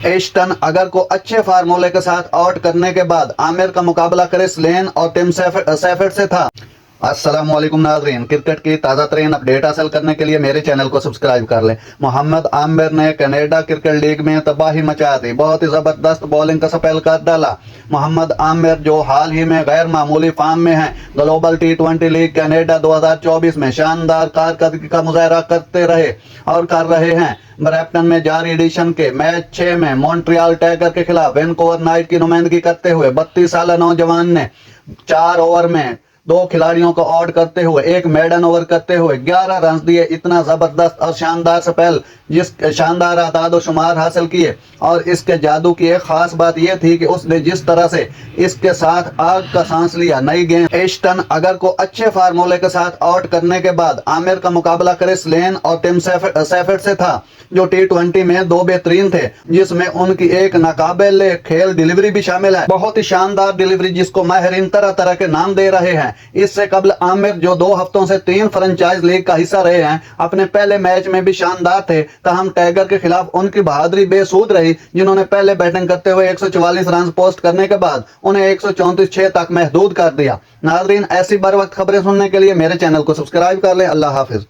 Aston अगर को अच्छे फार्मूले के साथ आउट करने के बाद आमिर का मुकाबला क्रिस लेन और टिम सेफर्ड से था। अस्सलामुअलैकुम नाज़रीन, क्रिकेट की ताज़ा तरीन अपडेट हासिल करने के लिए मेरे चैनल को सब्सक्राइब कर लें। मोहम्मद आमिर ने कनाडा क्रिकेट लीग में तबाही मचा दी, बहुत ही ज़बरदस्त बॉलिंग का स्पेल कर डाला। मोहम्मद आमिर जो हाल ही में गैर मामूली फॉर्म में हैं, ग्लोबल T20 लीग कनाडा 2024 में शानदार कारकर्दगी का मुजाहरा करते रहे और कर रहे हैं। ब्रैम्पटन में जारी एडिशन के मैच 6 में मॉन्ट्रियल टाइगर के खिलाफ वैनकूवर नाइट की नुमाइंदगी करते हुए 32 साल नौजवान ने 4 ओवर में 2 खिलाड़ियों को आउट करते हुए एक मेडन ओवर करते हुए 11 रन दिए। इतना जबरदस्त और शानदार स्पेल, जिस शानदार आदाद और शुमार हासिल किए। और इसके जादू की एक खास बात यह थी कि उसने जिस तरह से इसके साथ आग का सांस लिया। नई गेंद एस्टन अगर को अच्छे फार्मूले के साथ आउट करने के बाद आमिर का मुकाबला क्रिस लेन और टिम सेफर्ड से था, जो T20 में 2 बेहतरीन थे, जिसमें उनकी एक नाकाबिले खेल डिलीवरी भी शामिल है। बहुत ही शानदार डिलीवरी, जिसको माहिरीन तरह तरह के नाम दे रहे हैं। इससे कबल आमिर जो 2 हफ्तों से 3 फ्रेंचाइज लीग का हिस्सा रहे हैं, अपने पहले मैच में भी शानदार थे। तहम टाइगर के खिलाफ उनकी बहादुरी बेसूद रही, जिन्होंने पहले बैटिंग करते हुए 144 रन पोस्ट करने के बाद उन्हें 134 तक महदूद कर दिया। नाज़रीन, ऐसी बर वक्त खबरें सुनने के लिए मेरे चैनल को सब्सक्राइब कर लें। अल्लाह हाफिज।